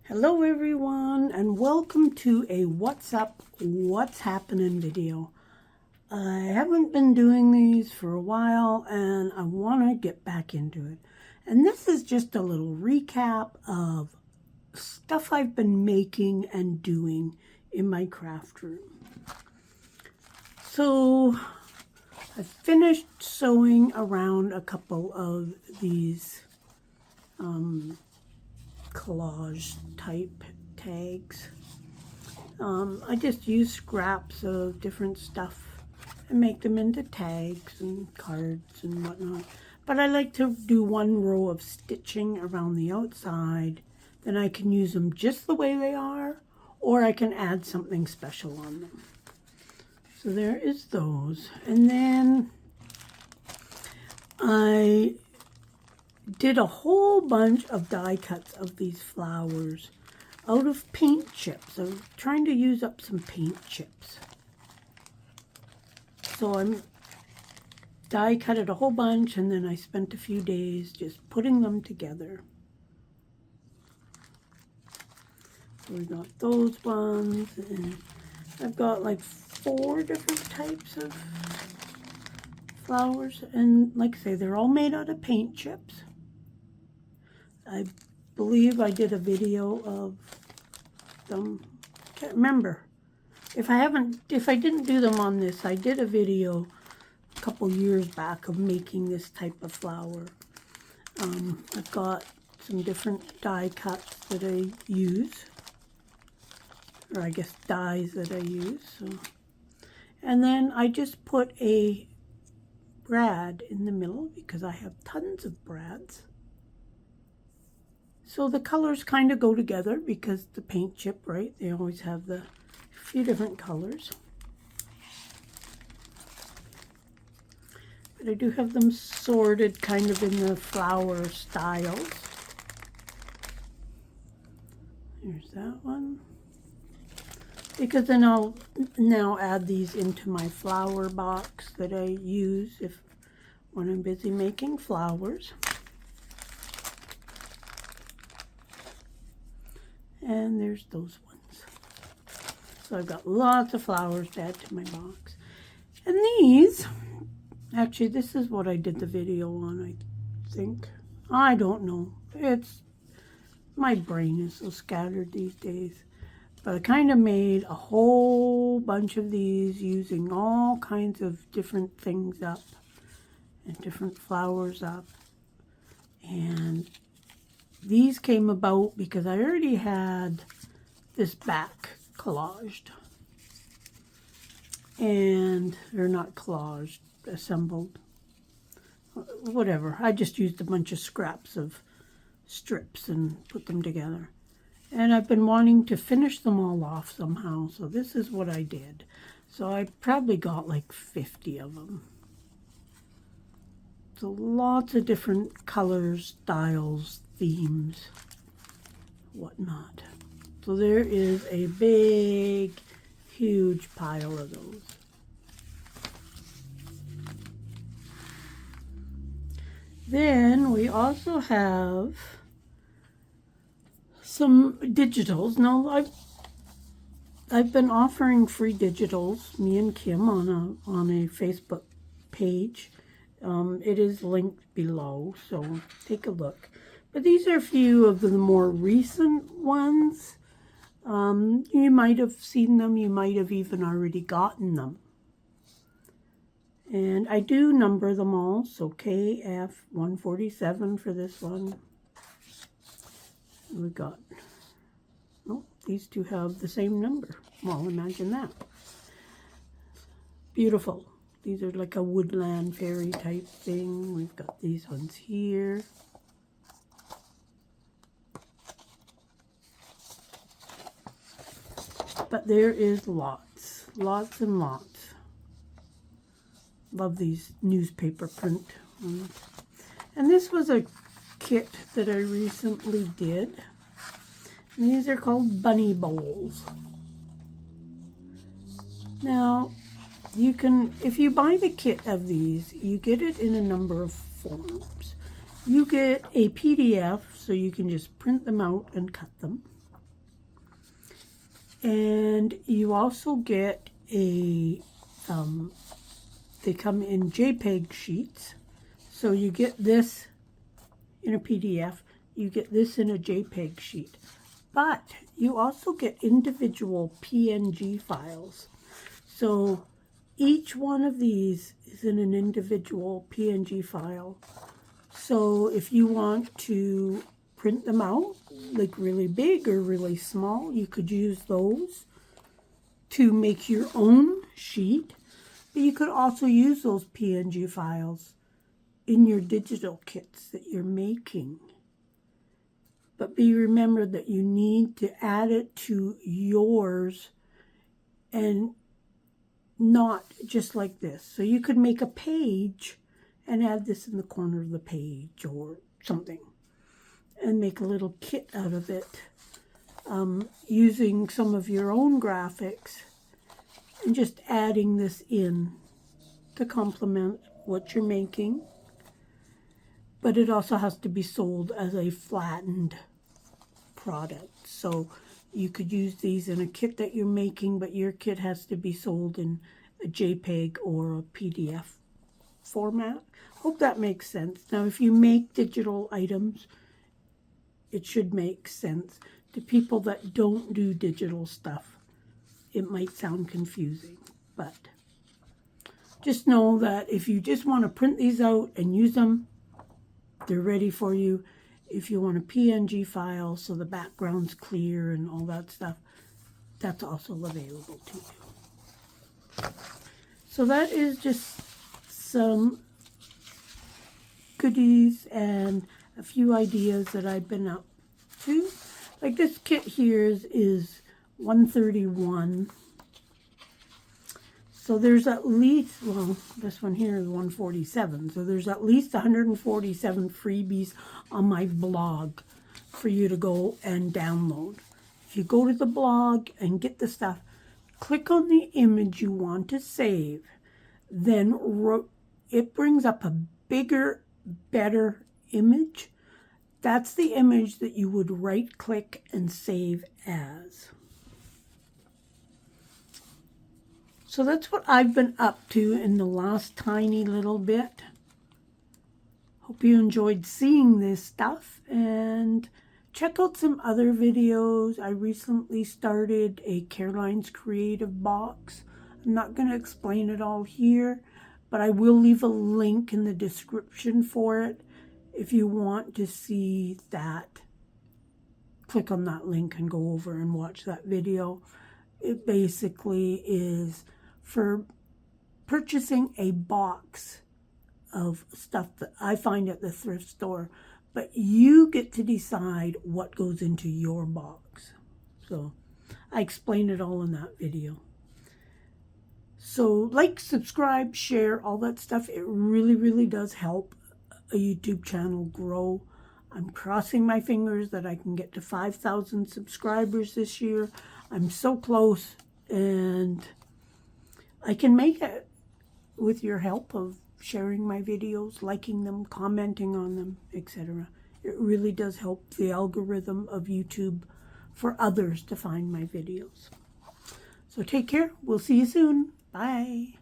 Hello everyone, and welcome to a What's Up, What's Happening video. I haven't been doing these for a while and I want to get back into it. And this is just a little recap of stuff I've been making and doing in my craft room. So I finished sewing around a couple of these collage type tags. I just use scraps of different stuff and make them into tags and cards and whatnot. But I like to do one row of stitching around the outside. Then I can use them just the way they are, or I can add something special on them. So there is those. And then I did a whole bunch of die cuts of these flowers out of paint chips. I'm trying to use up some paint chips. So I'm die cutted a whole bunch, and then I spent a few days just putting them together. So we got those ones, and I've got like 4 different types of flowers, and like I say, they're all made out of paint chips. I believe I did a video of them. Can't remember. If I didn't do them on this, I did a video a couple years back of making this type of flower. I've got some different die cuts that I use, or I guess dies that I use. So. And then I just put a brad in the middle because I have tons of brads. So the colors kind of go together because the paint chip, right? They always have the few different colors. But I do have them sorted kind of in the flower styles. There's that one. Because then I'll now add these into my flower box that I use when I'm busy making flowers. And there's those ones. So I've got lots of flowers to add to my box. And these, actually this is what I did the video on, I think. I don't know. My brain is so scattered these days. But I kind of made a whole bunch of these using all kinds of different things up and different flowers up. And these came about because I already had this back collaged. And they're not collaged, assembled. Whatever. I just used a bunch of scraps of strips and put them together. And I've been wanting to finish them all off somehow. So this is what I did. So I probably got like 50 of them. So lots of different colors, styles, themes, whatnot. So there is a big, huge pile of those. Then we also have some digitals. Now I've been offering free digitals, me and Kim, on a Facebook page. It is linked below, so take a look. But these are a few of the more recent ones. You might have seen them, you might have even already gotten them. And I do number them all, so KF 147 for this one. We got, oh, these two have the same number. Well, imagine that. Beautiful. These are like a woodland fairy type thing. We've got these ones here. But there is lots and lots. Love these newspaper print ones. And this was a kit that I recently did. And these are called bunny bowls. Now, you can, if you buy the kit of these, you get it in a number of forms. You get a PDF, so you can just print them out and cut them. And you also get a, they come in JPEG sheets. So you get this in a PDF, you get this in a JPEG sheet. But you also get individual PNG files. So each one of these is in an individual PNG file. So if you want to print them out, like really big or really small, you could use those to make your own sheet. But you could also use those PNG files in your digital kits that you're making. But be remembered that you need to add it to yours and not just like this. So you could make a page and add this in the corner of the page or something and make a little kit out of it using some of your own graphics and just adding this in to complement what you're making. But it also has to be sold as a flattened product. So you could use these in a kit that you're making, but your kit has to be sold in a JPEG or a PDF format. Hope that makes sense. Now, if you make digital items, it should make sense. To people that don't do digital stuff, it might sound confusing, but just know that if you just want to print these out and use them, they're ready for you. If you want a PNG file so the background's clear and all that stuff, that's also available to you. So that is just some goodies and a few ideas that I've been up to. Like this kit here is 131. So there's at least, well, this one here is 147. So there's at least 147 freebies on my blog for you to go and download. If you go to the blog and get the stuff, click on the image you want to save. Then it brings up a bigger, better image. That's the image that you would right-click and save as. So that's what I've been up to in the last tiny little bit. Hope you enjoyed seeing this stuff, and check out some other videos. I recently started a Caroline's Creative box. I'm not going to explain it all here, but I will leave a link in the description for it. If you want to see that, click on that link and go over and watch that video. It basically is for purchasing a box of stuff that I find at the thrift store, but you get to decide what goes into your box. So I explain it all in that video. So like, subscribe, share, all that stuff. It really, really does help a YouTube channel grow. I'm crossing my fingers that I can get to 5,000 subscribers this year. I'm so close, and I can make it with your help of sharing my videos, liking them, commenting on them, etc. It really does help the algorithm of YouTube for others to find my videos. So take care. We'll see you soon. Bye.